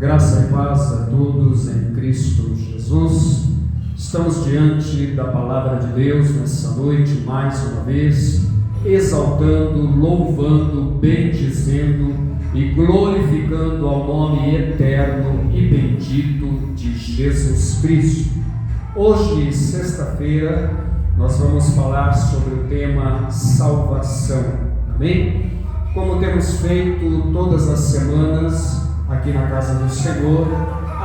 Graça e paz a todos em Cristo Jesus. Estamos diante da Palavra de Deus nessa noite, mais uma vez, exaltando, louvando, bendizendo e glorificando ao nome eterno e bendito de Jesus Cristo. Hoje, sexta-feira, nós vamos falar sobre o tema salvação. Amém? Como temos feito todas as semanas aqui na casa do Senhor,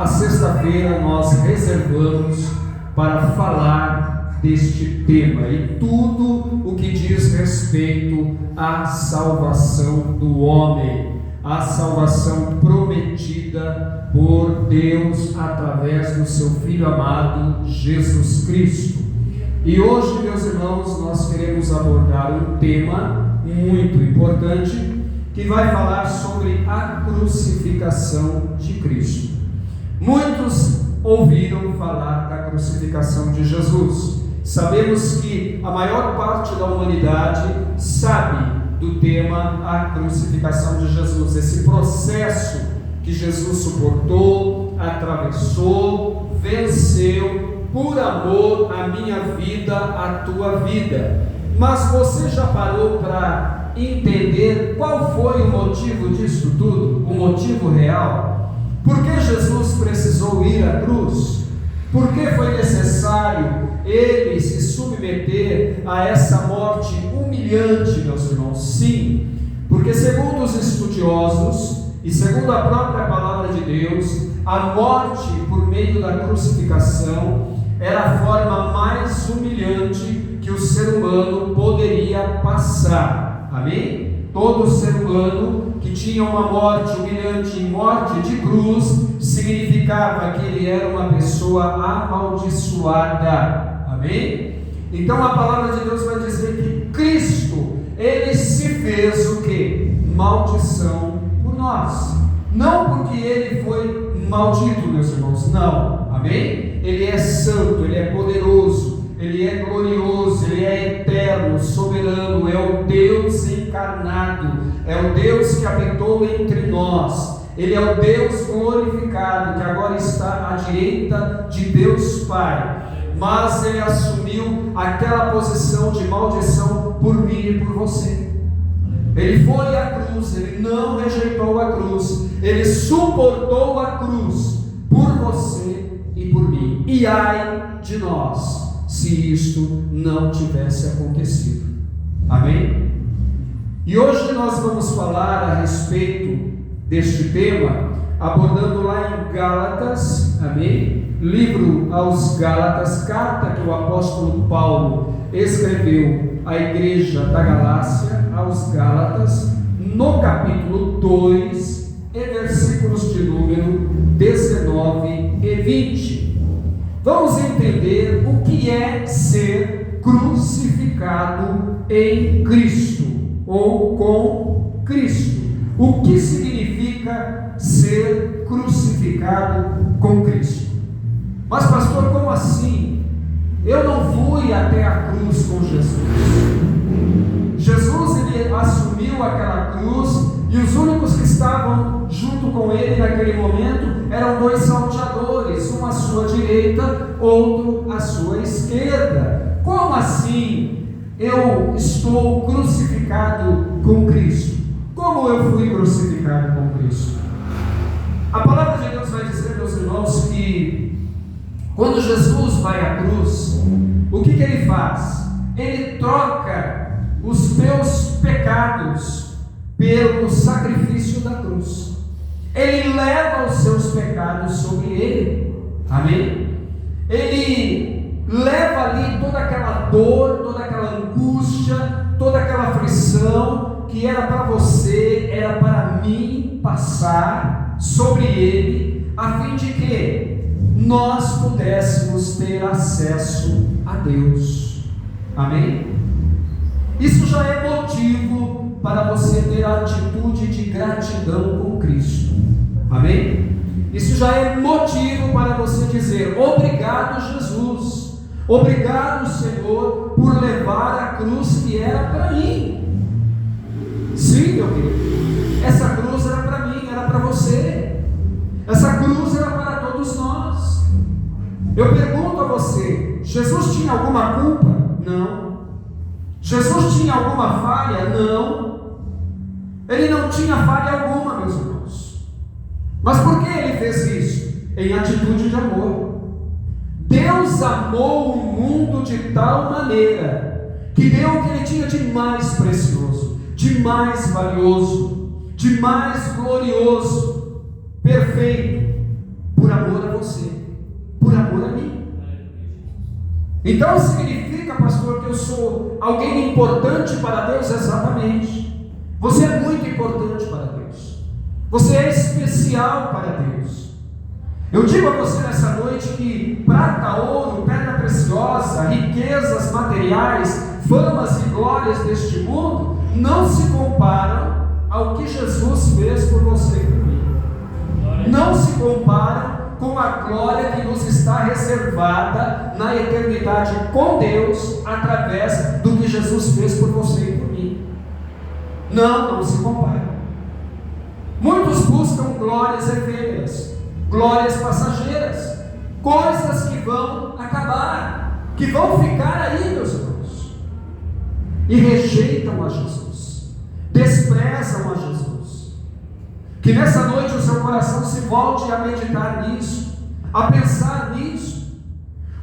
a sexta-feira nós reservamos para falar deste tema e tudo o que diz respeito à salvação do homem, a salvação prometida por Deus através do seu Filho amado Jesus Cristo. E hoje, meus irmãos, nós queremos abordar um tema muito importante que vai falar sobre a crucificação de Cristo. Muitos ouviram falar da crucificação de Jesus. Sabemos que a maior parte da humanidade sabe do tema a crucificação de Jesus, esse processo que Jesus suportou, atravessou, venceu, por amor à minha vida, à tua vida. Mas você já parou para entender qual foi o motivo disso tudo? O motivo real? Por que Jesus precisou ir à cruz? Por que foi necessário ele se submeter a essa morte humilhante, meus irmãos? Sim, porque segundo os estudiosos e segundo a própria palavra de Deus, a morte por meio da crucificação era a forma mais humilhante que o ser humano poderia passar. Amém? Todo ser humano que tinha uma morte humilhante, morte de cruz, significava que ele era uma pessoa amaldiçoada. Amém? Então a palavra de Deus vai dizer que Cristo, ele se fez o quê? Maldição por nós. Não porque ele foi maldito, meus irmãos, não. Amém? Ele é santo, ele é poderoso, ele é glorioso, ele é eterno, soberano, é o Deus encarnado, é o Deus que habitou entre nós, ele é o Deus glorificado, que agora está à direita de Deus Pai, mas ele assumiu aquela posição de maldição por mim e por você. Ele foi à cruz, ele não rejeitou a cruz, ele suportou a cruz por você e por mim. E ai de nós, se isto não tivesse acontecido. Amém? E hoje nós vamos falar a respeito deste tema, abordando lá em Gálatas, amém? Livro aos Gálatas, carta que o apóstolo Paulo escreveu à igreja da Galácia, aos Gálatas, no capítulo 2, e versículos de número 19 e 20. Vamos entender o que é ser crucificado em Cristo, ou com Cristo. O que significa ser crucificado com Cristo? Mas pastor, como assim? Eu não fui até a cruz com Jesus. Jesus, ele assumiu aquela cruz, e os únicos que estavam junto com ele naquele momento eram dois salteadores, um à sua direita, outro à sua esquerda. Como assim eu estou crucificado com Cristo? Como eu fui crucificado com Cristo? A palavra de Deus vai dizer, meus irmãos, que quando Jesus vai à cruz, o que ele faz? Ele troca os teus pecados pelo sacrifício da cruz. Ele leva os seus pecados sobre ele. Amém? Ele leva ali toda aquela dor, toda aquela angústia, toda aquela aflição que era para você, era para mim passar sobre ele, a fim de que nós pudéssemos ter acesso a Deus. Amém? Isso já é motivo para você ter a atitude de gratidão com Cristo. Amém? Isso já é motivo para você dizer: obrigado, Jesus, obrigado, Senhor, por levar a cruz que era para mim. Sim, meu querido, essa cruz era para mim, era para você. Essa tinha alguma culpa? Não. Jesus tinha alguma falha? Não. Ele não tinha falha alguma, meus irmãos. Mas por que ele fez isso? Em atitude de amor. Deus amou o mundo de tal maneira que deu o que ele tinha de mais precioso, de mais valioso, de mais glorioso, perfeito, por amor a você, por amor a mim. Então significa, pastor, que eu sou alguém importante para Deus? Exatamente. Você é muito importante para Deus. Você é especial para Deus. Eu digo a você nessa noite que prata, ouro, pedra preciosa, riquezas materiais, famas e glórias deste mundo não se comparam ao que Jesus fez por você e por mim. Não se comparam com a glória que nos está reservada na eternidade com Deus, através do que Jesus fez por você e por mim. Não se compara. Muitos buscam glórias efêmeras, glórias passageiras, coisas que vão acabar, que vão ficar aí, meus irmãos, e rejeitam a Jesus, desprezam a Jesus. Que nessa noite o seu coração se volte a meditar nisso, a pensar nisso.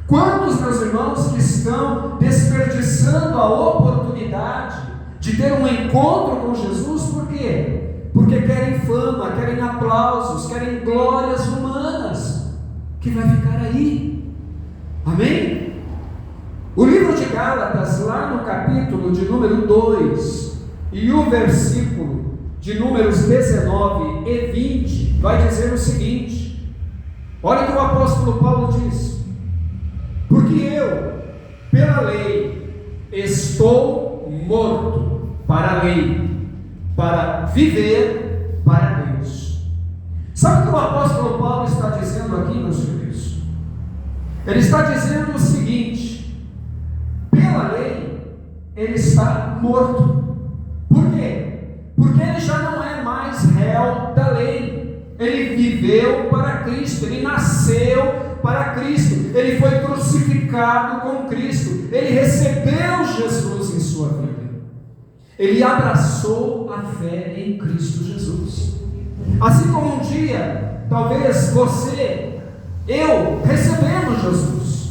Quantos, meus irmãos, que estão desperdiçando a oportunidade de ter um encontro com Jesus? Por quê? Porque querem fama, querem aplausos, querem glórias humanas, que vai ficar aí. Amém? O livro de Gálatas, lá no capítulo de número 2, e o versículo de números 19 e 20, vai dizer o seguinte: olha o que o apóstolo Paulo diz: porque eu, pela lei, estou morto para a lei, para viver para Deus. Sabe o que o apóstolo Paulo está dizendo aqui, meus filhos? Ele está dizendo o seguinte: pela lei, ele está morto. Por quê? Porque ele já não é mais réu da lei. Ele viveu para Cristo, ele nasceu para Cristo, ele foi crucificado com Cristo, ele recebeu Jesus em sua vida, ele abraçou a fé em Cristo Jesus. Assim como um dia, talvez você, eu, recebemos Jesus.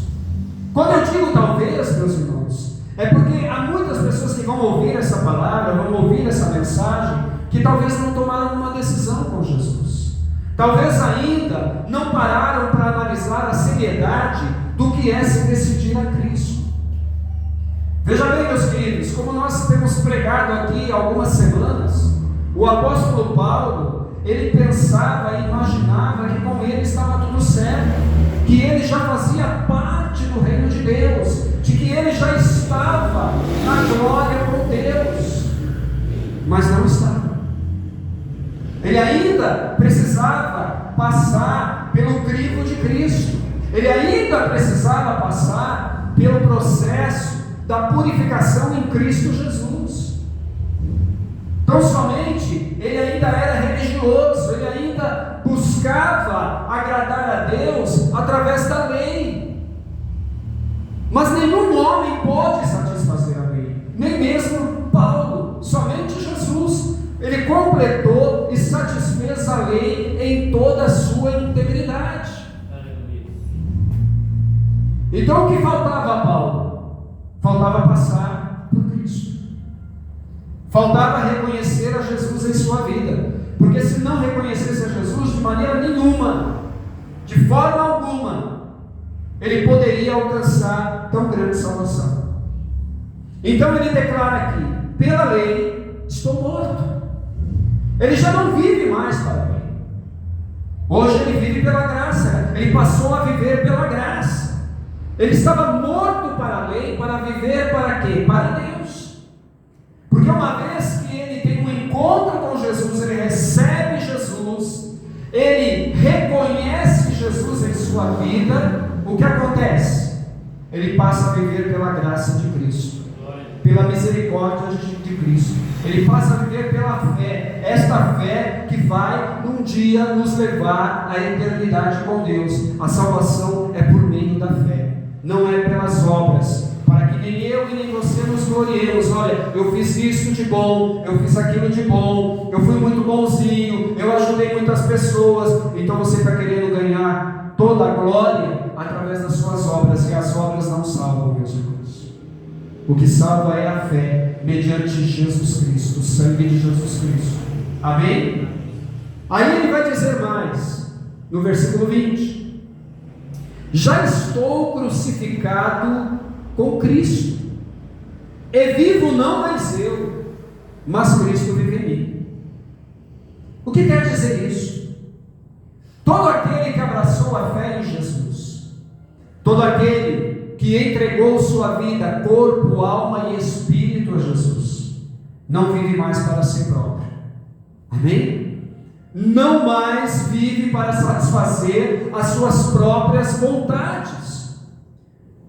Quando eu digo talvez, meus irmãos, é porque há muitas pessoas que vão ouvir essa palavra, vão ouvir essa mensagem, que talvez não tomaram uma decisão com Jesus. Talvez ainda não pararam para analisar a seriedade do que é se decidir a Cristo. Veja bem, meus queridos, como nós temos pregado aqui há algumas semanas, o apóstolo Paulo, ele pensava e imaginava que com ele estava tudo certo, que ele já fazia parte do reino de Deus, de que ele já estava na glória com Deus, mas não estava. Ele ainda precisava passar pelo crivo de Cristo, ele ainda precisava passar pelo processo da purificação em Cristo Jesus. Então somente ele ainda era religioso, ele ainda buscava agradar a Deus através da lei, mas nenhum homem pôde satisfazer a lei, nem mesmo Paulo, somente Jesus. Ele completou e satisfez a lei em toda a sua integridade. Então o que faltava a Paulo? Faltava passar por Cristo, faltava reconhecer a Jesus em sua vida, porque se não reconhecesse a Jesus de maneira nenhuma, de forma alguma, ele poderia alcançar tão grande salvação. Então ele declara aqui: pela lei estou morto. Ele já não vive mais para a lei. Hoje ele vive pela graça. Ele passou a viver pela graça. Ele estava morto para a lei, para viver para quê? Para Deus. Porque uma vez que ele tem um encontro com Jesus, ele recebe Jesus, ele reconhece Jesus em sua vida, o que acontece? Ele passa a viver pela graça de Cristo, pela misericórdia de Cristo. Ele passa a viver pela fé, esta fé que vai num dia nos levar à eternidade com Deus. A salvação é por meio da fé. não é pelas obras, para que nem eu e nem você nos gloriemos. Olha, eu fiz isso de bom, eu fiz aquilo de bom, eu fui muito bonzinho, eu ajudei muitas pessoas. Então você está querendo ganhar toda a glória através das suas obras, e as obras não salvam, meus irmãos. O que salva é a fé mediante Jesus Cristo, o sangue de Jesus Cristo. Amém? Aí ele vai dizer mais, no versículo 20: já estou crucificado com Cristo, e vivo não mais eu, mas Cristo vive em mim. O que quer dizer isso? Todo aquele que abraçou a fé em Jesus, todo aquele que entregou sua vida, corpo, alma e espírito a Jesus, não vive mais para si próprio. Amém? Não mais vive para satisfazer as suas próprias vontades.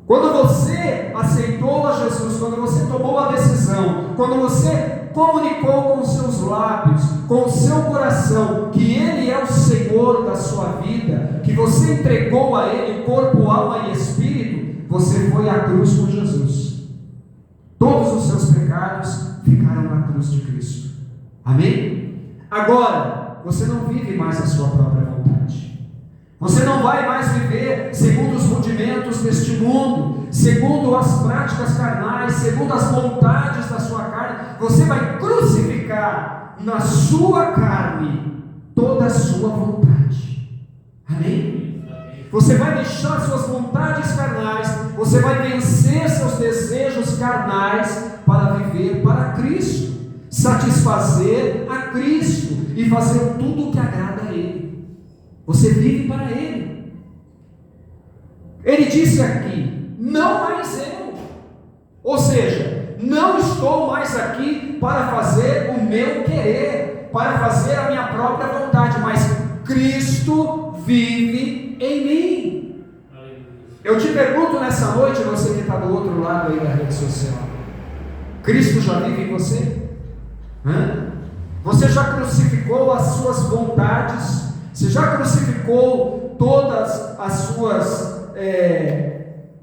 Quando você aceitou a Jesus, quando você tomou a decisão, quando você comunicou com os seus lábios, com o seu coração, que Ele é o Senhor da sua vida, que você entregou a Ele corpo, alma e espírito, você foi à cruz com Jesus. Todos os seus pecados ficaram na cruz de Cristo. Amém? Agora, você não vive mais a sua própria vontade. Você não vai mais viver segundo os rudimentos deste mundo, segundo as práticas carnais, segundo as vontades da sua carne. Você vai crucificar na sua carne toda a sua vontade. Amém? Você vai deixar suas vontades carnais, você vai vencer seus desejos carnais para viver para Cristo, satisfazer a Cristo e fazer tudo o que agrada a Ele. Você vive para Ele. Ele disse aqui: não mais eu. Ou seja, não estou mais aqui para fazer o meu querer, para fazer a minha própria vontade, mas Cristo vive em mim. Eu te pergunto nessa noite, você que está do outro lado aí da rede social, Cristo já vive em você? Você já crucificou as suas vontades? Você já crucificou todas as suas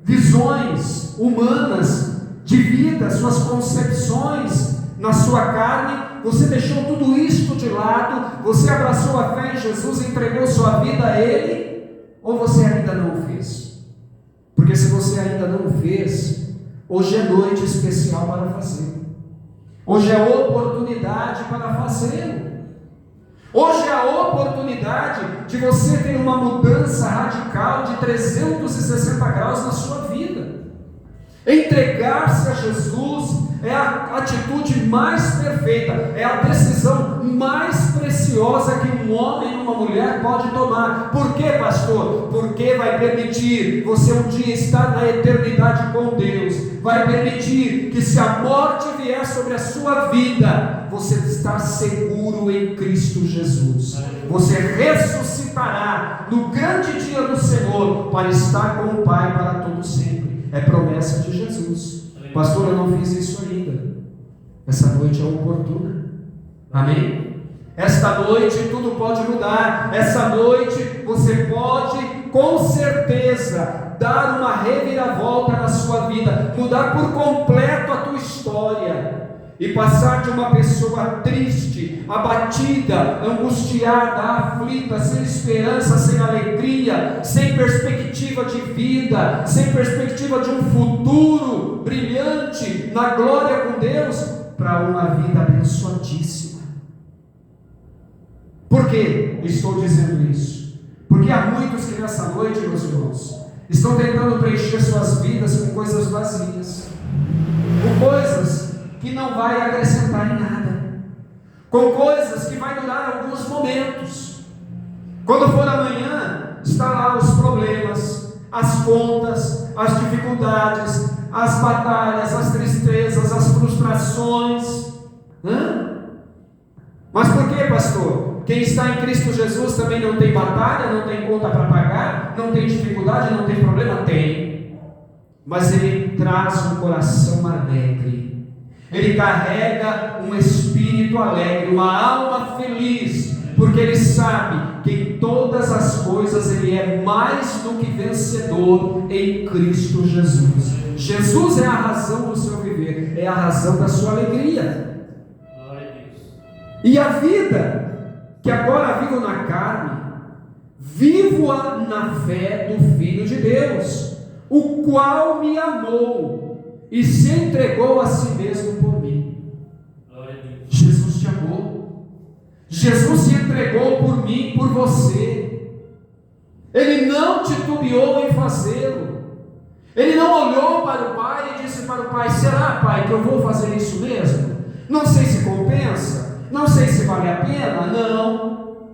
visões humanas de vida, suas concepções na sua carne? Você deixou tudo isto de lado? Você abraçou a fé em Jesus e entregou sua vida a Ele? Ou você ainda não o fez? Porque se você ainda não o fez, hoje é noite especial para fazer. Hoje é oportunidade para fazê-lo. Hoje é a oportunidade de você ter uma mudança radical de 360 graus na sua vida. Entregar-se a Jesus é a atitude mais perfeita, é a decisão mais preciosa que um homem e uma mulher pode tomar. Por quê, pastor? Porque vai permitir você um dia estar na eternidade com Deus. Vai permitir que, se a morte vier sobre a sua vida, você está seguro em Cristo Jesus. Você ressuscitará no grande dia do Senhor para estar com o Pai para todo sempre. É promessa de Jesus. Pastor, eu não fiz isso ainda. Essa noite é oportuna. Amém? Esta noite tudo pode mudar. Essa noite você pode, com certeza, dar uma reviravolta na sua vida, mudar por completo a tua história e passar de uma pessoa triste, abatida, angustiada, aflita, sem esperança, sem alegria, sem perspectiva de vida, sem perspectiva de um futuro brilhante na glória com Deus, para uma vida abençoadíssima. Por que estou dizendo isso? Porque há muitos que nessa noite, meus irmãos, estão tentando preencher suas vidas com coisas vazias, com coisas que não vai acrescentar em nada, com coisas que vai durar alguns momentos. Quando for amanhã, está lá os problemas, as contas, as dificuldades, as batalhas, as tristezas, as frustrações. Mas por que, pastor? Quem está em Cristo Jesus também não tem batalha, não tem conta para pagar, não tem dificuldade, não tem problema? Tem. Mas ele traz um coração alegre. Ele carrega um espírito alegre, uma alma feliz, porque ele sabe que em todas as coisas ele é mais do que vencedor em Cristo Jesus. Jesus é a razão do seu viver, é a razão da sua alegria. E a vida que agora vivo na carne, vivo-a na fé do Filho de Deus, o qual me amou e se entregou a si mesmo por mim. Jesus te amou. Jesus se entregou por mim, por você. Ele não titubeou em fazê-lo. Ele não olhou para o Pai e disse para o Pai: será, Pai, que eu vou fazer isso mesmo? Não sei se compensa, não sei se vale a pena. Não.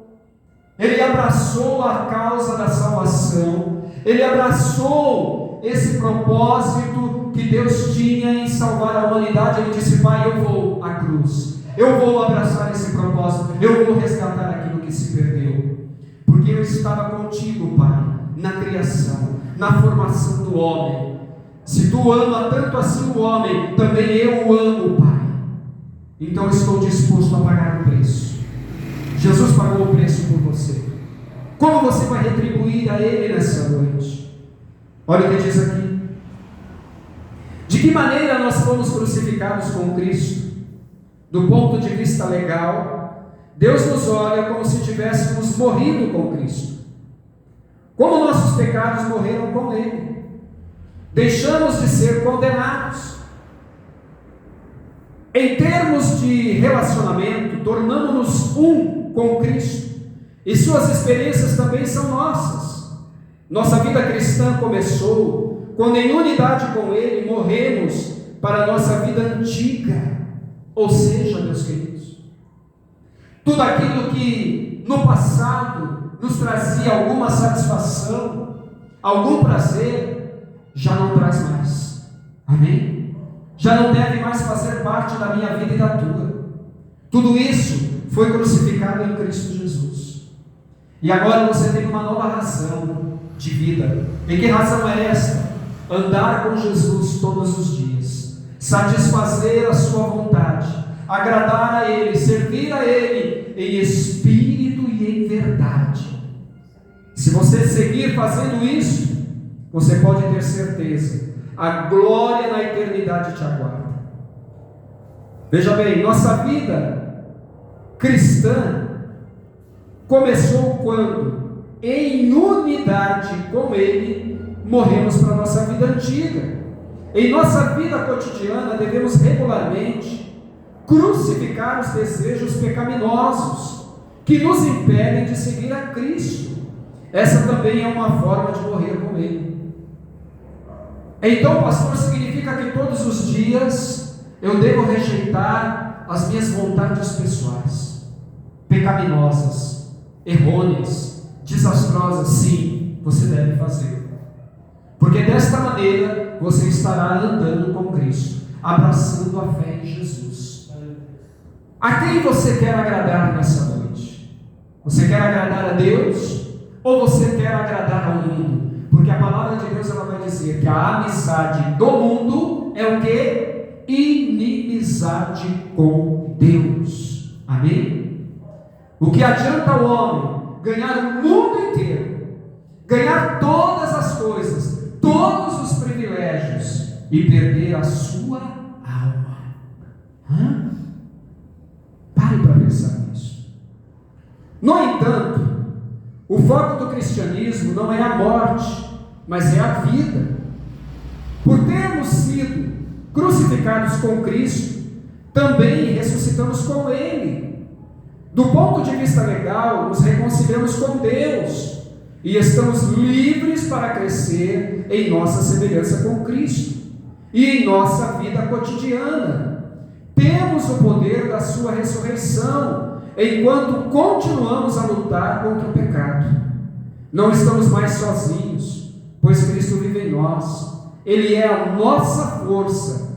Ele abraçou a causa da salvação. Ele abraçou esse propósito que Deus tinha em salvar a humanidade. Ele disse: Pai, eu vou à cruz, eu vou abraçar esse propósito, eu vou resgatar aquilo que se perdeu, porque eu estava contigo, Pai, na criação, na formação do homem. Se tu ama tanto assim o homem, também eu o amo, Pai. Então eu estou disposto a pagar o preço. Jesus pagou o preço por você. Como você vai retribuir a Ele nessa noite? Olha o que diz aqui. De que maneira nós fomos crucificados com Cristo? Do ponto de vista legal, Deus nos olha como se tivéssemos morrido com Cristo. Como nossos pecados morreram com Ele, deixamos de ser condenados. Em termos de relacionamento, tornamos-nos um com Cristo, e suas experiências também são nossas. Nossa vida cristã começou quando, em unidade com Ele, morremos para a nossa vida antiga. Ou seja, meus queridos, tudo aquilo que no passado nos trazia alguma satisfação, algum prazer, já não traz mais. Amém? Já não deve mais fazer parte da minha vida e da tua. Tudo isso foi crucificado em Cristo Jesus. E agora você tem uma nova razão de vida. E que razão é esta? Andar com Jesus todos os dias, satisfazer a sua vontade, agradar a Ele, servir a Ele em espírito e em verdade. Se você seguir fazendo isso, você pode ter certeza, a glória na eternidade te aguarda. Veja bem, nossa vida cristã começou quando, em unidade com Ele, morremos para a nossa vida antiga. Em nossa vida cotidiana, devemos regularmente crucificar os desejos pecaminosos que nos impedem de seguir a Cristo. Essa também é uma forma de morrer com Ele. Então, pastor, significa que todos os dias eu devo rejeitar as minhas vontades pessoais, pecaminosas, errôneas, desastrosas? Sim, você deve fazer. Porque desta maneira você estará andando com Cristo, abraçando a fé em Jesus. A quem você quer agradar nessa noite? Você quer agradar a Deus ou você quer agradar ao mundo? Porque a palavra de Deus ela vai dizer que a amizade do mundo é o quê? Inimizade com Deus. Amém? O que adianta o homem ganhar o mundo inteiro, ganhar todas as coisas, todos os privilégios e perder a sua alma? Pare para pensar nisso. No entanto, o foco do cristianismo não é a morte, mas é a vida. Por termos sido crucificados com Cristo, também ressuscitamos com Ele. Do ponto de vista legal, nos reconciliamos com Deus e estamos livres para crescer em nossa semelhança com Cristo e em nossa vida cotidiana. Temos o poder da sua ressurreição enquanto continuamos a lutar contra o pecado. Não estamos mais sozinhos, pois Cristo vive em nós. Ele é a nossa força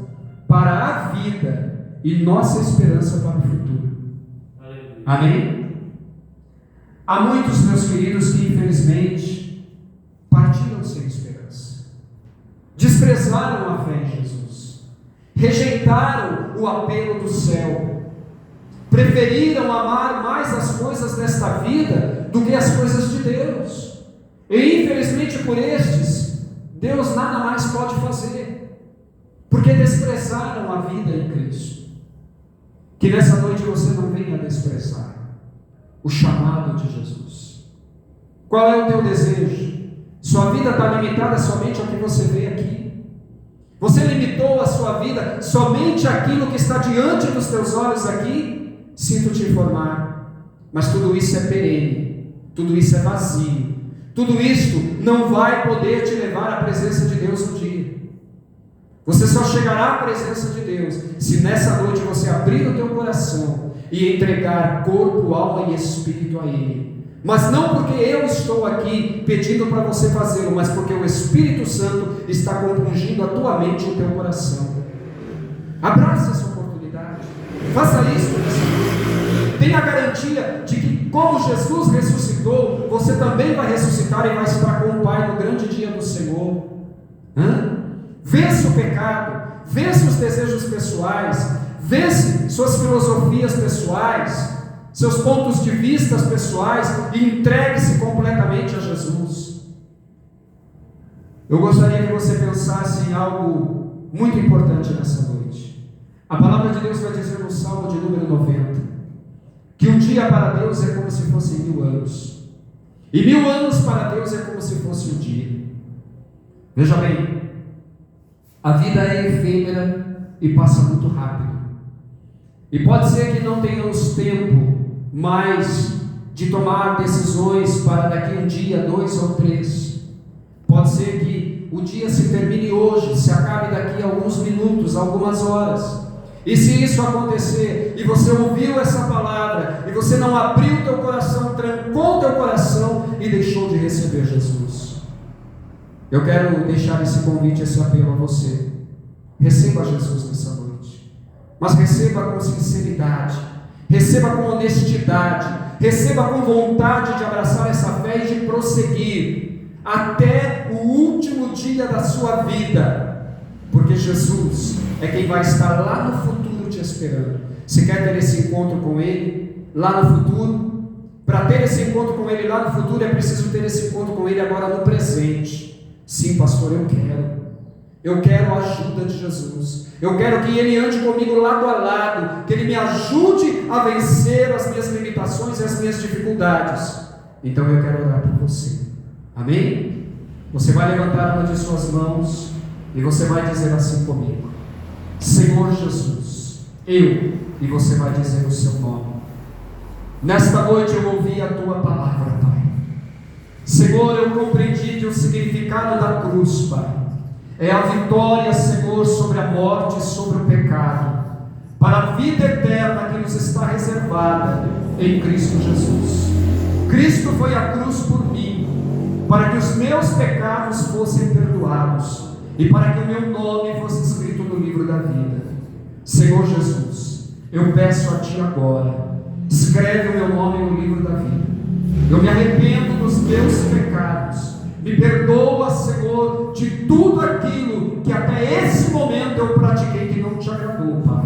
para a vida e nossa esperança para o futuro. Amém? Há muitos, meus queridos, que infelizmente partiram sem esperança, desprezaram a fé em Jesus, rejeitaram o apelo do céu, preferiram amar mais as coisas desta vida do que as coisas de Deus. E infelizmente por estes, Deus nada mais pode fazer, porque desprezaram a vida em Cristo. Que nessa noite você não venha desprezar o chamado de Jesus. Qual é o teu desejo? Sua vida está limitada somente ao que você vê aqui? Você limitou a sua vida somente àquilo que está diante dos teus olhos aqui? Sinto te informar, mas tudo isso é perene, tudo isso é vazio, tudo isto não vai poder te levar à presença de Deus um dia. Você só chegará à presença de Deus se nessa noite você abrir o teu coração e entregar corpo, alma e espírito a Ele. Mas não porque eu estou aqui pedindo para você fazê-lo, mas porque o Espírito Santo está compungindo a tua mente e o teu coração. Abraça essa oportunidade, faça isso. Tenha a garantia de que, como Jesus ressuscitou, você também vai ressuscitar e vai estar com o Pai no grande dia do Senhor. Vence o pecado, vence os desejos pessoais, vence suas filosofias pessoais, seus pontos de vista pessoais e entregue-se completamente a Jesus. Eu gostaria que você pensasse em algo muito importante nessa noite. A palavra de Deus vai dizer no Salmo de número 90, que um dia para Deus é como se fossem 1000 anos, e 1000 anos para Deus é como se fosse um dia. Veja bem, a vida é efêmera e passa muito rápido, e pode ser que não tenhamos tempo mais de tomar decisões para daqui um dia, 2 ou 3. Pode ser que o dia se termine hoje, se acabe daqui a alguns minutos, algumas horas. E se isso acontecer, e você ouviu essa palavra, e você não abriu o teu coração, trancou o teu coração e deixou de receber Jesus, eu quero deixar esse convite, esse apelo a você. Receba Jesus nessa noite, mas receba com sinceridade, receba com honestidade, receba com vontade de abraçar essa fé e de prosseguir até o último dia da sua vida, porque Jesus é quem vai estar lá no futuro te esperando. Se quer ter esse encontro com Ele lá no futuro, para ter esse encontro com Ele lá no futuro é preciso ter esse encontro com Ele agora no presente. Sim, pastor, eu quero a ajuda de Jesus, eu quero que Ele ande comigo lado a lado, que Ele me ajude a vencer as minhas limitações e as minhas dificuldades. Então eu quero orar por você, amém? Você vai levantar uma de suas mãos e você vai dizer assim comigo: Senhor Jesus, e você vai dizer o seu nome. Nesta noite eu ouvi a tua palavra, Pai. Senhor, eu compreendi que o significado da cruz, Pai, é a vitória, Senhor, sobre a morte e sobre o pecado, para a vida eterna que nos está reservada em Cristo Jesus. Cristo foi à cruz por mim, para que os meus pecados fossem perdoados e para que o meu nome fosse escrito no livro da vida. Senhor Jesus, eu peço a Ti agora, escreve o meu nome no livro da vida. Eu me arrependo dos meus pecados, me perdoa, Senhor, de tudo aquilo que até esse momento eu pratiquei que não Te agradou, Pai,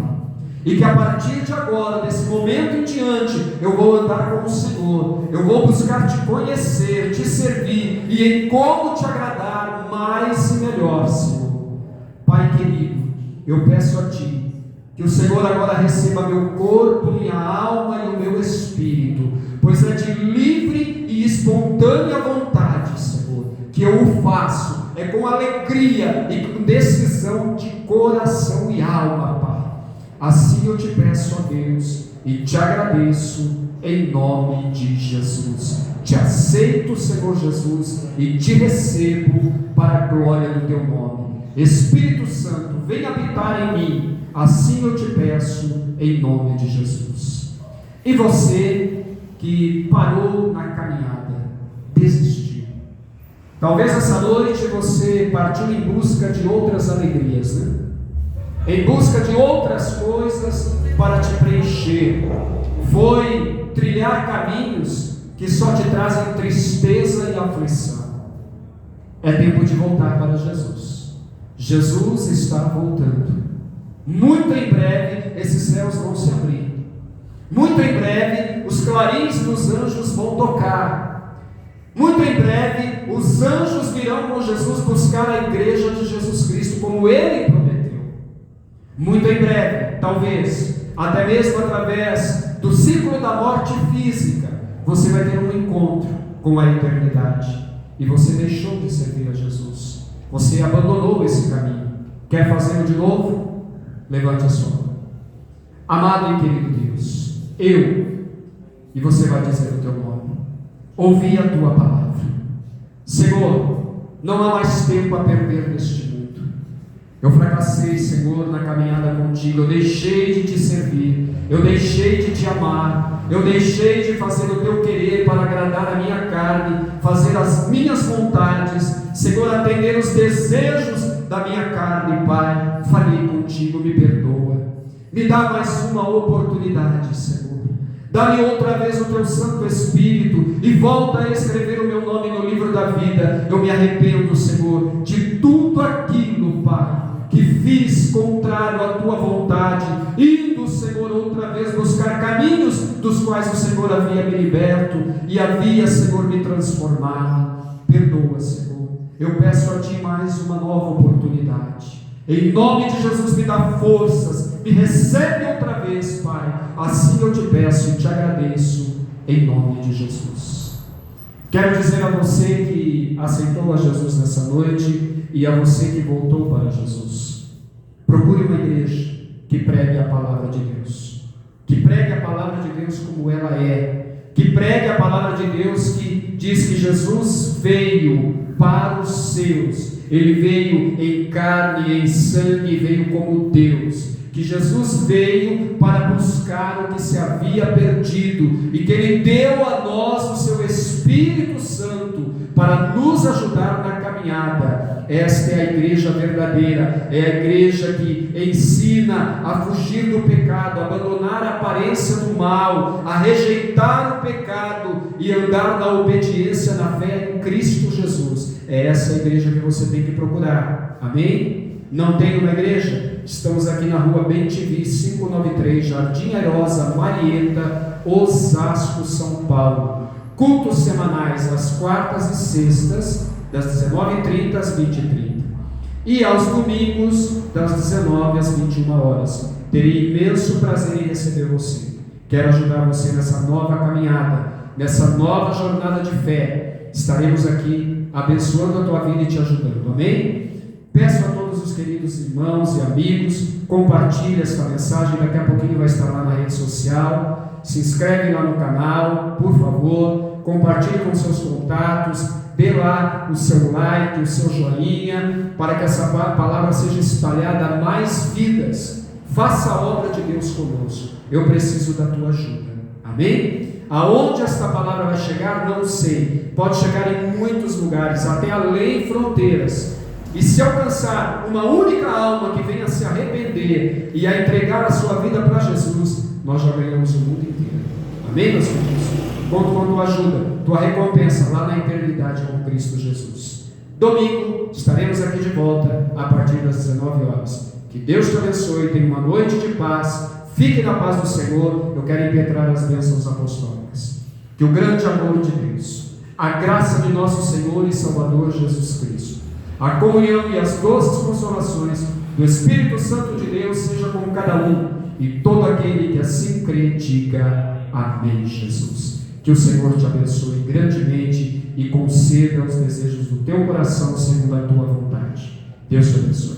e que a partir de agora, desse momento em diante, eu vou andar com o Senhor, eu vou buscar Te conhecer, Te servir, e em como Te agradar mais e melhor, Senhor. Pai querido, eu peço a Ti, que o Senhor agora receba meu corpo, minha alma e o meu espírito, pois é de livre e espontânea vontade, Senhor, que eu o faço, é com alegria e com decisão de coração e alma, Pai. Assim eu Te peço, ó Deus, e Te agradeço em nome de Jesus. Te aceito, Senhor Jesus, e Te recebo para a glória do Teu nome. Espírito Santo, vem habitar em mim. Assim eu Te peço em nome de Jesus. E você que parou na caminhada, desistiu. Talvez essa noite você partiu em busca de outras alegrias, né? Em busca de outras coisas para te preencher. Foi trilhar caminhos que só te trazem tristeza e aflição. É tempo de voltar para Jesus. Jesus está voltando. Muito em breve esses céus vão se abrir. Muito em breve, os clarins dos anjos vão tocar. Muito em breve, os anjos virão com Jesus buscar a igreja de Jesus Cristo, como Ele prometeu. Muito em breve, talvez, até mesmo através do ciclo da morte física, você vai ter um encontro com a eternidade. E você deixou de servir a Jesus. Você abandonou esse caminho. Quer fazê-lo de novo? Levante a sua mão. Amado e querido Deus, e você vai dizer o teu nome, ouvi a tua palavra. Senhor, não há mais tempo a perder neste mundo. Eu fracassei, Senhor, na caminhada contigo. Eu deixei de te servir, eu deixei de te amar, eu deixei de fazer o teu querer para agradar a minha carne, fazer as minhas vontades, Senhor, atender os desejos da minha carne. Pai, falei contigo, me perdoa, me dá mais uma oportunidade, Senhor. Dá-me outra vez o teu Santo Espírito e volta a escrever o meu nome no livro da vida. Eu me arrependo, Senhor, de tudo aquilo, Pai, que fiz contrário à tua vontade, indo, Senhor, outra vez buscar caminhos dos quais o Senhor havia me liberto e havia, Senhor, me transformado. Perdoa, Senhor. Eu peço a ti mais uma nova oportunidade. Em nome de Jesus, me dá forças, me recebe outra vez, Pai. Assim eu te peço e te agradeço, em nome de Jesus. Quero dizer a você que aceitou a Jesus nessa noite e a você que voltou para Jesus: procure uma igreja que pregue a palavra de Deus, que pregue a palavra de Deus como ela é, que pregue a palavra de Deus que diz que Jesus veio para os seus. Ele veio em carne e em sangue, veio como Deus, que Jesus veio para buscar o que se havia perdido e que Ele deu a nós o seu Espírito Santo para nos ajudar na caminhada. Esta é a igreja verdadeira, é a igreja que ensina a fugir do pecado, a abandonar a aparência do mal, a rejeitar o pecado e andar na obediência, na fé em Cristo Jesus. É essa a igreja que você tem que procurar. Amém? Não tem uma igreja? Estamos aqui na rua BenTV 593, Jardim Airosa, Marieta, Osasco, São Paulo. Cultos semanais às quartas e sextas, das 19h30 às 20h30. E aos domingos, das 19 às 21 horas. Terei imenso prazer em receber você. Quero ajudar você nessa nova caminhada, nessa nova jornada de fé. Estaremos aqui abençoando a tua vida e te ajudando. Amém? Peço a todos os queridos irmãos e amigos, compartilhe esta mensagem. Daqui a pouquinho vai estar lá na rede social. Se inscreve lá no canal, por favor. Compartilhe com seus contatos. Dê lá o seu like, o seu joinha, para que essa palavra seja espalhada a mais vidas. Faça a obra de Deus conosco. Eu preciso da tua ajuda. Amém? Aonde esta palavra vai chegar, não sei. Pode chegar em muitos lugares, até além fronteiras. E se alcançar uma única alma que venha se arrepender e a entregar a sua vida para Jesus, nós já ganhamos o mundo inteiro. Amém, meus filhos? Conto com tua ajuda, tua recompensa lá na eternidade com Cristo Jesus. Domingo estaremos aqui de volta a partir das 19 horas. Que Deus te abençoe, tenha uma noite de paz. Fique na paz do Senhor. Eu quero impetrar as bênçãos apostólicas. Que o grande amor de Deus, a graça de nosso Senhor e Salvador Jesus Cristo, a comunhão e as doces consolações do Espírito Santo de Deus seja com cada um e todo aquele que assim crê diga amém, Jesus. Que o Senhor te abençoe grandemente e conceda os desejos do teu coração segundo a tua vontade. Deus te abençoe.